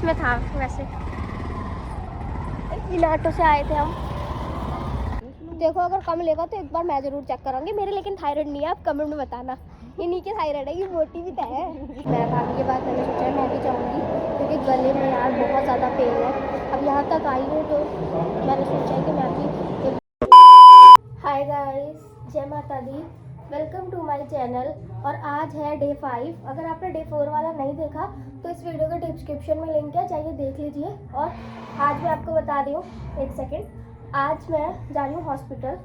पास में था वैसे। इन ऑटो से आए थे हम। देखो अगर कम लेगा तो एक बार मैं ज़रूर चेक कराऊंगी मेरे, लेकिन थायराइड नहीं है, आप कमेंट में बताना। इन्हीं के थायराइड है, ये मोटी भी तो है। मैं भाभी के बाद मैंने सोचा मैं भी जाऊँगी क्योंकि गले में यार बहुत ज़्यादा पेन है। अब यहाँ तक आई हूँ तो मैंने सोचा कि मैं भी। हाय गाइस, जय माता दी, वेलकम टू माय चैनल। और आज है डे 5। अगर आपने डे 4 वाला नहीं देखा तो इस वीडियो के डिस्क्रिप्शन में लिंक है, जाइए देख लीजिए। और आज मैं आपको बता रही हूँ, एक सेकेंड, आज मैं जा रही हूँ हॉस्पिटल।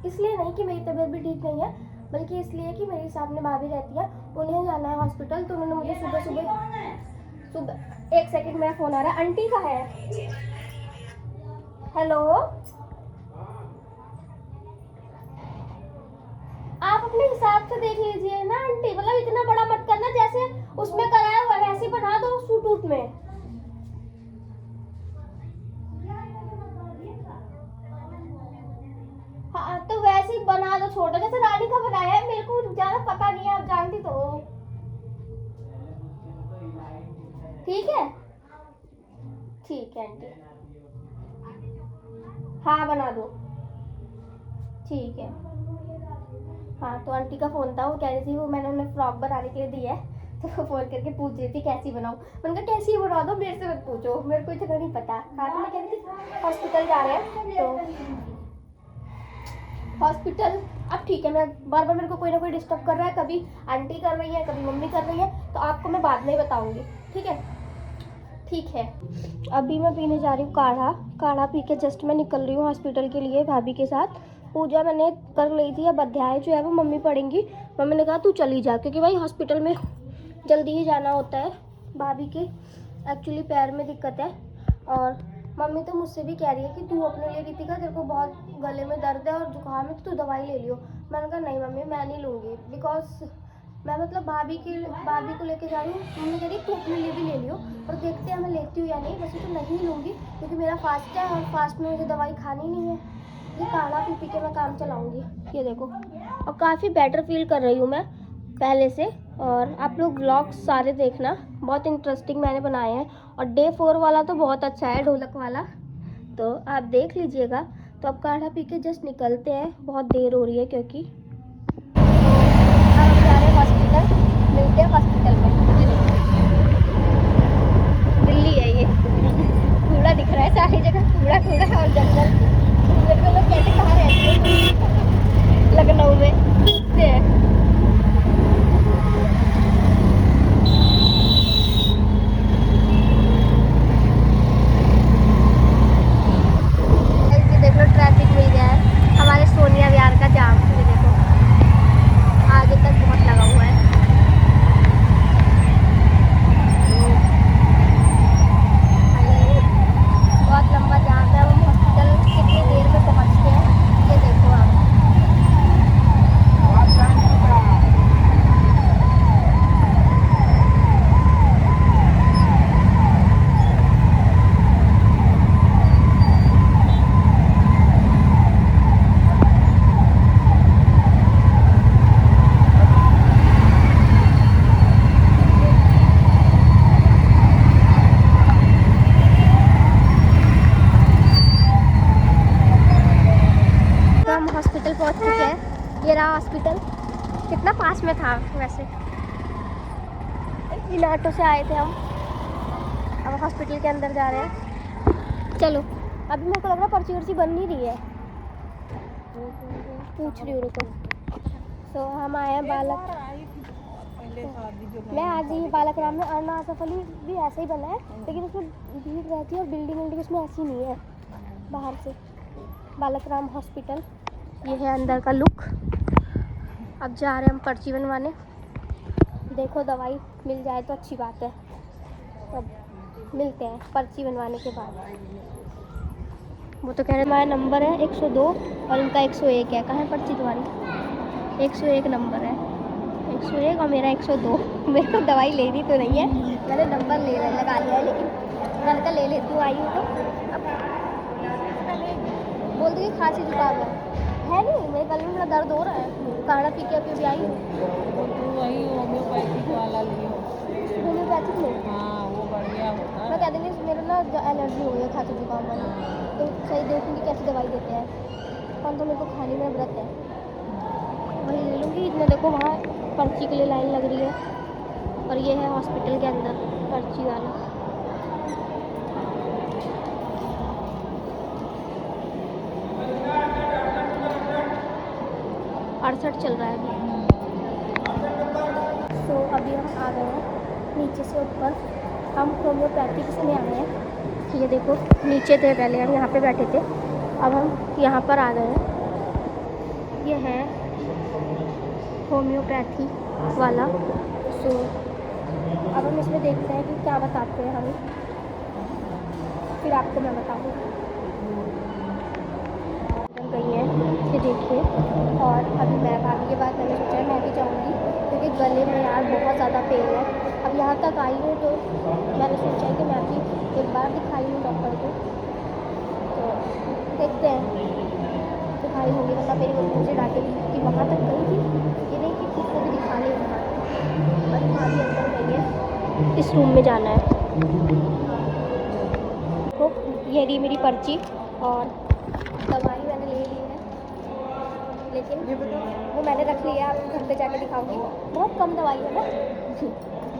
इसलिए नहीं कि मेरी तबीयत भी ठीक नहीं है, बल्कि इसलिए कि मेरी सामने भाभी रहती है, उन्हें जाना है हॉस्पिटल। तो उन्होंने मुझे सुबह एक सेकेंड, मेरा फ़ोन आ रहा है। आंटी का है। हेलो, आप अपने हिसाब से देख लीजिए ना आंटी, मतलब इतना बड़ा मत करना, जैसे उसमें कराया हुआ वैसे ही बना दो सूट वूट में। हाँ तो वैसे ही बना दो छोटा, जैसे रानी का बनाया है। मेरे को ज्यादा पता नहीं है, आप जानती तो हो। ठीक है, ठीक है आंटी, हाँ बना दो, ठीक है। हाँ तो आंटी का फ़ोन था, वो कह रही थी, वो मैंने उन्हें फ्रॉक बनाने के लिए दी है, तो वो फ़ोन करके पूछ रही थी कैसी बनाऊँ। उनका कैसी बना दो, मेरे से मत पूछो, मेरे को इतना नहीं पता। हाँ तो मैं कह रही थी हॉस्पिटल जा रहे हैं तो हॉस्पिटल। अब ठीक है, मैं बार बार मेरे को कोई ना कोई डिस्टर्ब कर रहा है, कभी आंटी कर रही है, कभी मम्मी कर रही है, तो आपको मैं बाद में ही बताऊँगी, ठीक है। ठीक है, अभी मैं पीने जा रही हूँ काढ़ा। काढ़ा पी के जस्ट मैं निकल रही हूँ हॉस्पिटल के लिए भाभी के साथ। पूजा मैंने कर ली थी, अब अध्याय जो है वो मम्मी पढ़ेंगी। मम्मी ने कहा तू चली जा, क्योंकि भाई हॉस्पिटल में जल्दी ही जाना होता है। भाभी के एक्चुअली पैर में दिक्कत है, और मम्मी तो मुझसे भी कह रही है कि तू अपने लिए रितिका, तेरे को बहुत गले में दर्द है और जुकाम है, तो तू दवाई ले लियो। मैंने कहा नहीं मम्मी, मैं नहीं लूँगी, बिकॉज मैं मतलब भाभी को लेके जा रही हूँ। मम्मी कह रही तू अपने लिए भी ले लियो, और देखते हैं मैं लेती हूँ या नहीं। वैसे तो नहीं लूँगी क्योंकि मेरा फास्ट है, और फास्ट में मुझे दवाई खानी नहीं है। ये काढ़ा पी के मैं काम चलाऊँगी। ये देखो, और काफ़ी बेटर फील कर रही हूँ मैं पहले से। और आप लोग व्लॉग्स सारे देखना, बहुत इंटरेस्टिंग मैंने बनाए हैं। और डे 4 वाला तो बहुत अच्छा है, ढोलक वाला, तो आप देख लीजिएगा। तो अब काढ़ा पी के जस्ट निकलते हैं, बहुत देर हो रही है क्योंकि हम जा रहे हैं हॉस्पिटल। मिलते हैं हॉस्पिटल में। दिल्ली है ये, कूड़ा दिख रहा है सारी जगह, कूड़ा कूड़ा और जंगल। मेरे को लोग कहते कहाँ रहती है, लखनऊ में से है। देख लो ट्रैफिक मिल गया है, हमारे सोनिया विहार का जाम। ये देखो आगे तक बहुत लगा हुआ है। बहुत लंबा जाम है। हम हॉस्पिटल कितनी देर में पहुंचते हैं ये देखो आप। हॉस्पिटल पहुंच चुके हैं, ये रहा हॉस्पिटल। कितना पास में था वैसे। इन ऑटो से आए थे हम, अब हॉस्पिटल के अंदर जा रहे हैं। चलो, अभी मेरे को लग रहा है पर्ची वर्ची बन नहीं रही है, पूछ रही हूँ रुको। तो हम आए हैं बालक, मैं आज ही बालक राम में। अरुणा आसफ अली भी ऐसे ही बना है, लेकिन उसमें भीड़ रहती है और बिल्डिंग उसमें ऐसी नहीं है बाहर से। बालक राम हॉस्पिटल, ये है अंदर का लुक। अब जा रहे हैं हम पर्ची बनवाने। देखो दवाई मिल जाए तो अच्छी बात है। अब मिलते हैं पर्ची बनवाने के बाद। वो तो कह रहे हमारा नंबर है 102 और उनका 101 है। कहाँ है पर्ची तुम्हारी? 101 नंबर है, 101 और मेरा 102। मेरे को दवाई लेनी तो नहीं है, मैंने नंबर लगा लिया है, लेकिन मैंने कहा ले लेती हूँ, आई हूँ तो। अब बोल दो कि खांसी जुकाम है नहीं, मेरे गले में मेरा दर्द हो रहा है। काढ़ा पी के अभी आई हूँ। वही होम्योपैथिक वाला लियो। होम्योपैथिक में? हाँ वो मैं कह देंगे मेरा ना एलर्जी हो गई है खांसी जुकाम वाली, तो सही देखूँगी कैसी दवाई देते हैं। कौन तो मेरे को खाने में व्रत है, वही ले लूँगी। इतना देखो वहाँ पर्ची के लिए लाइन लग रही है, और ये है हॉस्पिटल के अंदर पर्ची वाला। 68 चल रहा है अभी। तो अभी हम आ गए हैं नीचे से ऊपर, हम होम्योपैथिक्स में आए हैं। ये देखो नीचे थे पहले, हम यहाँ पे बैठे थे, अब हम यहाँ पर आ गए हैं। ये है होम्योपैथी वाला। सो अब हम इसमें देखते हैं कि क्या बताते हैं हमें, फिर आपको मैं बताऊँगी। गई है ये देखिए, और अभी मैं भाभी के बाद मैंने सोचा मैं भी जाऊँगी, क्योंकि गले में यार बहुत ज़्यादा पेन है। अब यहाँ तक आई हूँ तो मैंने सोचा है कि मैं भी एक बार दिखाई हूँ डॉक्टर को, तो देखते हैं दिखाई होगी, वरना मेरी मम्मी मुझे डांटेगी कि वहाँ तक गई थी, ये नहीं कि खुद को भी दिखा ले वहाँ। बस भाभी अंदर गई है, इस रूम में जाना है। तो ये रही मेरी पर्ची, और दवाई मैंने ले ली है, लेकिन वो मैंने रख लिया, आप घर पे जाके दिखाऊंगी। बहुत कम दवाई है ना,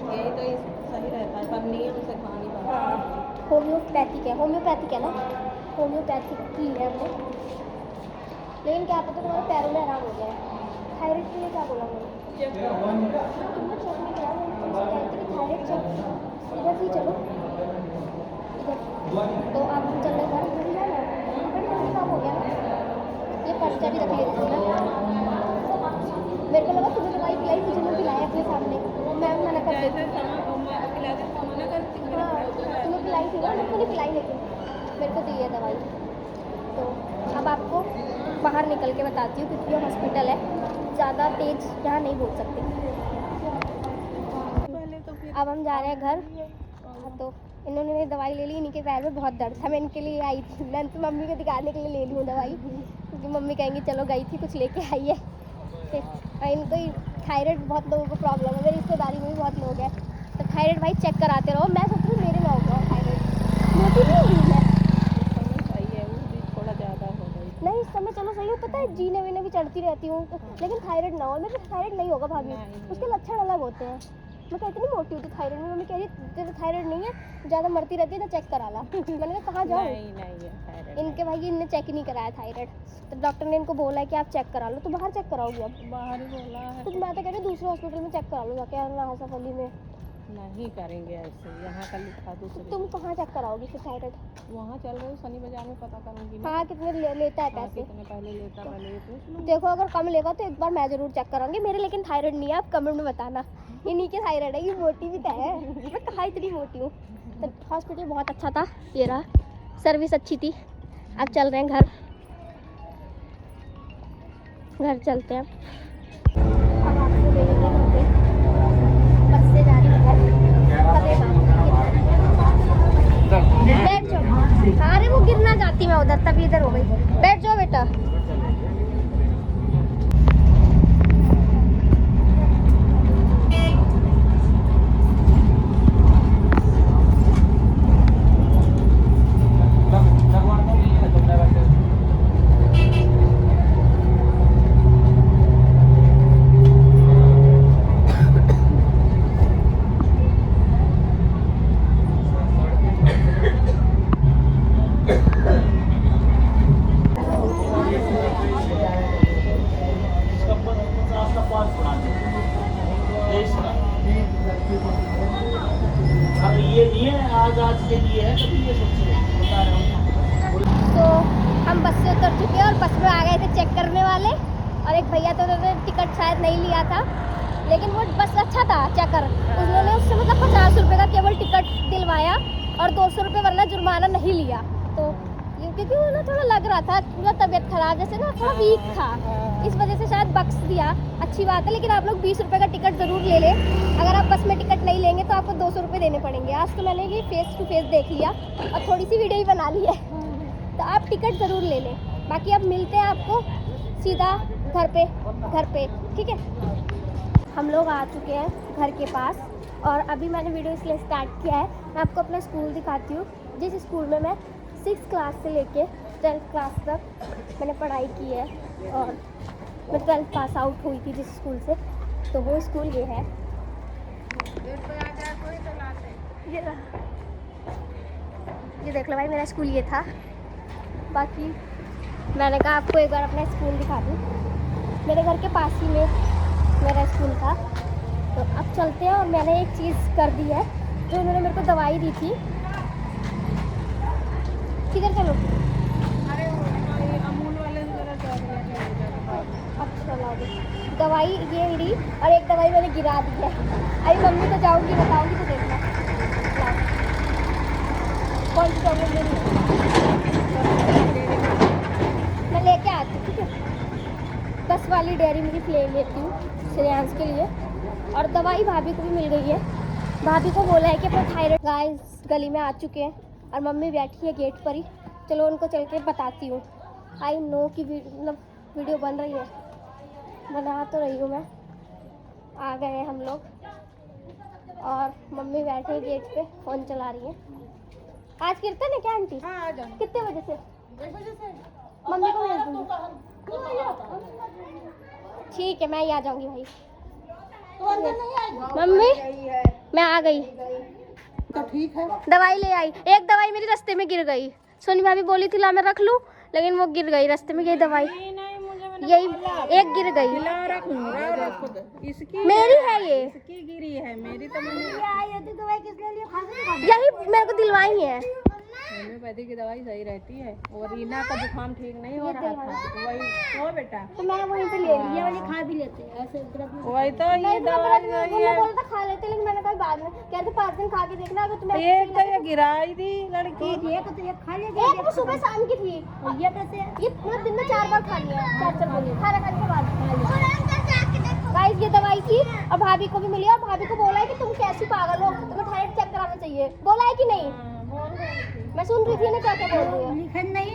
यही तो सही रहता है, पर नियम से खानी पड़ती है। हाँ होम्योपैथिक है, होम्योपैथिक है ना, होम्योपैथिक की है वो। लेकिन क्या पता तुम्हारे पैरों में आराम हो जाए। थायराइड के लिए क्या बोला मैंने, तुमने चेक नहीं कराया, मैंने तुमसे कहा था कि थायराइड चेक इधर भी चलो इधर। तो अब हम चल रहे घर, घर जाना काम हो गया ना। ये पर्चा भी रख लेती थी ना, मेरे को लगा तुम्हें दवाई पिलाई, मुझे नहीं पिलाया अपने सामने, मैं मना कर देती। हाँ तुम्हें पिलाई थी ना, मेरे को नहीं पिलाई, लेकिन मेरे को दी है दवाई। तो अब आपको बाहर निकल के बताती हूँ, क्योंकि ये हॉस्पिटल है, ज़्यादा तेज यहाँ नहीं बोल सकते। अब हम जा रहे हैं घर। तो इन्होंने मेरी दवाई ले ली, इनके पैर में बहुत दर्द था, मैं इनके लिए आई थी। मैं तो मम्मी को दिखाने के लिए ले लूँ दवाई, क्योंकि मम्मी कहेंगी चलो गई थी कुछ लेके आई है। फिर इनको थायराइड बहुत लोगों को प्रॉब्लम है, मेरी रिश्तेदारी में भी बहुत लोग हैं। तो थायराइड भाई चेक कराते रहो। मैं सोच रही हूँ मेरे ना होगा थायराइड, मोटी नहीं हुई मैं, थोड़ा ज़्यादा हो गई नहीं इस समय चलो सही हो, पता है जीने वीने भी चढ़ती रहती हूँ, लेकिन थायराइड ना हो। मेरे थायराइड नहीं होगा भाभी, उसके लक्षण अलग होते हैं। मैं कहती नहीं मोटी होती थायराइड में, मम्मी कह रही तेरे थायराइड नहीं है, ज़्यादा मरती रहती है ना, चेक करा ला। मैंने कहा कहाँ जाऊँ, इनके भाई इनने चेक ही नहीं कराया थायराइड, तो डॉक्टर ने इनको बोला है कि आप चेक करा लो। तो बाहर चेक कराओगी अब, बाहर ही बोला है। तो मैं तो कह रही दूसरे हॉस्पिटल में चेक करा लो जाके, नाहसा फली में। नहीं करेंगे ऐसे, यहाँ का लिखा दूसरे। तुम कहाँ चेक कराओगी फिर थायराइड, वहाँ चल रहे हो शनि बाजार में, पता करूँगी। हाँ कितने लेता है पैसे, कितने पहले लेता, पहले ये पूछ लो। देखो अगर कम लेगा तो एक बार मैं ज़रूर चेक कराऊंगी। मेरे लेकिन थायराइड नहीं है, आप कमेंट में बताना। इन्हीं के थायराइड है, ये मोटी भी तो है, मैं कहाँ इतनी मोटी हूँ। तो हॉस्पिटल बहुत अच्छा था, ये रहा, सर्विस अच्छी थी। अब चल रहे हैं घर, घर चलते हैं। अब आपको ले लेंगे घर पे, बस से जा रही हूँ घर। बैठ जाओ, अरे वो गिरना जाती मैं उधर, तभी इधर हो गई। बैठ जाओ बेटा। आज के लिए है, कभी ये बता रहा हूँ। तो हम बस से उतर चुके हैं और बस में आ गए थे चेक करने वाले, और एक भैया तो उन्होंने टिकट शायद नहीं लिया था, लेकिन वो बस अच्छा था चेकर। उन्होंने उससे मतलब 50 रुपये का केवल टिकट दिलवाया और 200 रुपये वरना जुर्माना नहीं लिया। तो क्योंकि वो ना थोड़ा लग रहा था पूरा तबीयत खराब, जैसे ना थोड़ा वीक था, इस वजह से शायद बख्श दिया। अच्छी बात है, लेकिन आप लोग 20 रुपये का टिकट ज़रूर ले लें। अगर आप बस में टिकट नहीं लेंगे तो आपको 200 रुपये देने पड़ेंगे। आज तो मैंने ये फेस टू फेस देख लिया और थोड़ी सी वीडियो ही बना ली है, तो आप टिकट ज़रूर ले लें। बाकी अब मिलते हैं आपको सीधा घर पे, ठीक है। हम लोग आ चुके हैं घर के पास और अभी मैंने वीडियो इसलिए स्टार्ट किया है, मैं आपको अपना स्कूल दिखाती हूँ। जिस स्कूल में मैं 6th क्लास से लेके 12th क्लास तक मैंने पढ़ाई की है और मैं 12th पास आउट हुई थी जिस स्कूल से, तो वो स्कूल ये है। ये देख लो भाई, मेरा स्कूल ये था। बाकी मैंने कहा आपको एक बार अपना स्कूल दिखा दूँ। मेरे घर के पास ही में मेरा स्कूल था। तो अब चलते हैं और मैंने एक चीज़ कर दी है जो उन्होंने मेरे को दवाई दी थी। किधर चलो? अरे अमूल वाले अच्छा ला दो। दवाई ये ली और एक दवाई मैंने गिरा दी है। अभी मम्मी को जाऊँगी बताऊँगी तो देखना। कौन सी प्रॉब्लम मेरी मैं लेके आती हूँ, ठीक है? 10 वाली डेयरी मिल्क ले लेती हूँ श्रेयांश के लिए। और दवाई भाभी को भी मिल गई है। भाभी को बोला है कि अपना थायराइड। गाइस गली में आ चुके हैं और मम्मी बैठी है गेट पर ही। चलो उनको चल के बताती हूँ। आई नो कि मतलब वीडियो बन रही है, बना तो रही हूँ मैं। आ गए हैं हम लोग और मम्मी बैठे हैं गेट पे, फ़ोन चला रही है। आज कीर्तन है क्या आंटी? हाँ आ जाओ। कितने बजे से? 1 बजे से। मम्मी को भेज दूँगी। ठीक है, मैं ही आ जाऊँगी भाई। तो अंदर नहीं आएगा। मम्मी मैं आ गई, तो ठीक है। दवाई ले आई। एक दवाई मेरी रास्ते में गिर गई। सोनी भाभी बोली थी ला मैं रख लूँ, लेकिन वो गिर गई रास्ते में। यही दवाई यही एक गिर गई। इसकी मेरी है ये, इसकी गिरी है, मेरी तो मैंने यही मेरे को दिलवाई है। होम्योपैथी की दवाई सही रहती है। और रीना का जुकाम ठीक नहीं हो रहा था, वही वो बेटा तो मैं वहीं पे ले लिया, वाली खा भी लेते हैं ऐसे। वही तो ये दवाई नहीं है। बोला था खा लेते, लेकिन मैंने कहा बाद में कहते 5 दिन खा के देखना। अगर तुम्हें एक तो ये गिराई थी लड़की। एक वो सुबह शाम की थी, ये कैसे ये पूरा दिन में 4 बार खा लिया, 4 बार खाना खाने के बाद। गाइस ये दवाई थी और भाभी को भी मिली और भाभी को बोला है कि तुम कैसी पागल हो, तुम्हें थायराइड चेक कराना चाहिए। बोला है कि नहीं? मैं सुन रही थी ना क्या क्या बोल रही है। लिखन नहीं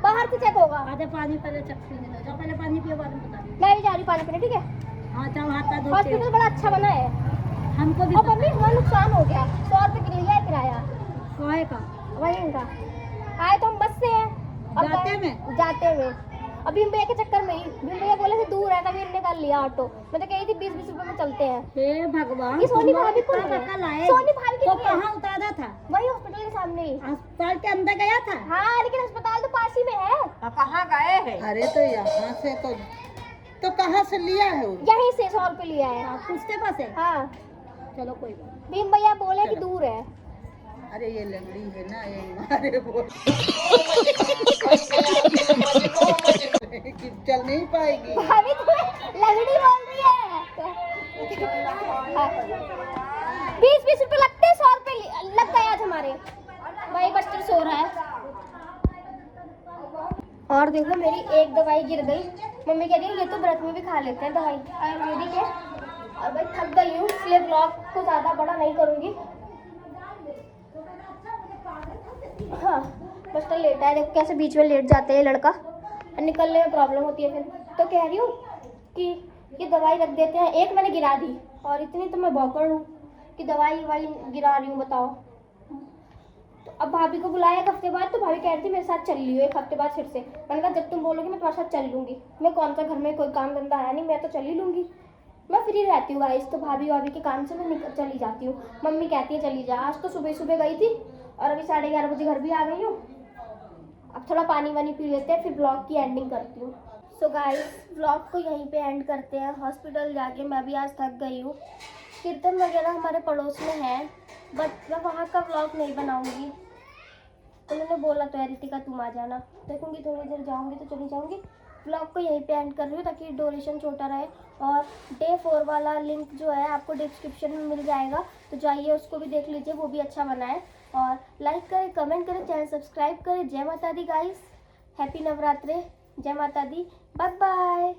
बाहर से चेक होगा। आधे पानी पहले चेक करने दो, पहले पानी पियो बाद में बता दो। मैं भी जा रही हूँ पानी पीने, ठीक है? हाँ जाओ हाथ धो। हॉस्पिटल बड़ा अच्छा बना है। हमको भी और मम्मी हमारा नुकसान हो गया, 100 रुपये के लिया है किराया सोए का वही इनका। आए तो हम बस से हैं अब जाते में अब भीम भैया के चक्कर में ही। भीम भैया बोले थे दूर है, तभी इनने कर लिया ऑटो। मैं तो कही थी 20-20 रुपए में चलते हैं। हे भगवान, ये सोनी भाभी को सोनी भाभी तो की कहाँ उतारा था? वही हॉस्पिटल के सामने ही। अस्पताल के अंदर गया था? हाँ लेकिन अस्पताल तो पास ही में है। कहाँ गए हैं? अरे तो यहाँ से तो कहाँ से लिया है? यहीं से 100 रुपए लिया है। उसके पास है? हाँ चलो कोई बात। भीम भैया बोले कि दूर है। अरे ये लंगड़ी है ना, ये हमारे बोल चल नहीं पाएगी। भाभी तुम्हें लंगड़ी बोल रही है। 20-20 रुपए लगते हैं, 100 रुपए लग गए आज हमारे। भाई बस्टर सो रहा है। और देखो मेरी एक दवाई गिर गई। मम्मी कह रही है ये तो व्रत में भी खा लेते हैं दवाई, आयुर्वेदिक है। और भाई थक गई हूँ इसलिए ब्लॉग को ज़्यादा बड़ा नहीं करूँगी। हाँ बस्टर लेटा है, देखो कैसे बीच में लेट जाते हैं लड़का और निकलने में प्रॉब्लम होती है फिर। तो कह रही हूँ कि ये दवाई रख देते हैं। एक मैंने गिरा दी और इतनी तो मैं बौकड़ हूँ कि दवाई वही गिरा रही हूँ, बताओ। तो अब भाभी को बुलाया 1 हफ्ते बाद, तो भाभी कह रही थी मेरे साथ चल रही हो 1 हफ्ते बाद फिर से। मैंने कहा जब तुम बोलोगे मैं तुम्हारे साथ चल लूँगी। मैं कौन सा घर में कोई काम धंधा है नहीं, मैं तो चल ही लूँगी। मैं फ्री रहती हूँ गाइस, तो भाभी के काम से मैं चली जाती हूँ। मम्मी कहती है चली जा। आज तो सुबह सुबह गई थी और अभी 11:30 बजे घर भी आ गई हूँ। अब थोड़ा पानी वानी पी लेते हैं, फिर ब्लॉग की एंडिंग करती हूँ। सो गाइस ब्लॉग को यहीं पे एंड करते हैं। हॉस्पिटल जाके मैं भी आज थक गई हूँ। कीर्तन वगैरह हमारे पड़ोस में है, बट मैं वहाँ का ब्लॉग नहीं बनाऊँगी। उन्होंने बोला तो है रितिका तुम आ जाना, देखूँगी थोड़ी देर जाऊँगी तो चली जाऊँगी। ब्लॉग को यहीं पे एंड कर रही हूँ ताकि ड्यूरेशन छोटा रहे। और डे 4 वाला लिंक जो है आपको डिस्क्रिप्शन में मिल जाएगा, तो जाइए उसको भी देख लीजिए, वो भी अच्छा बना है। और लाइक करें, कमेंट करें, चैनल सब्सक्राइब करें। जय माता दी गाइस, हैप्पी नवरात्रे, जय माता दी, बाय बाय।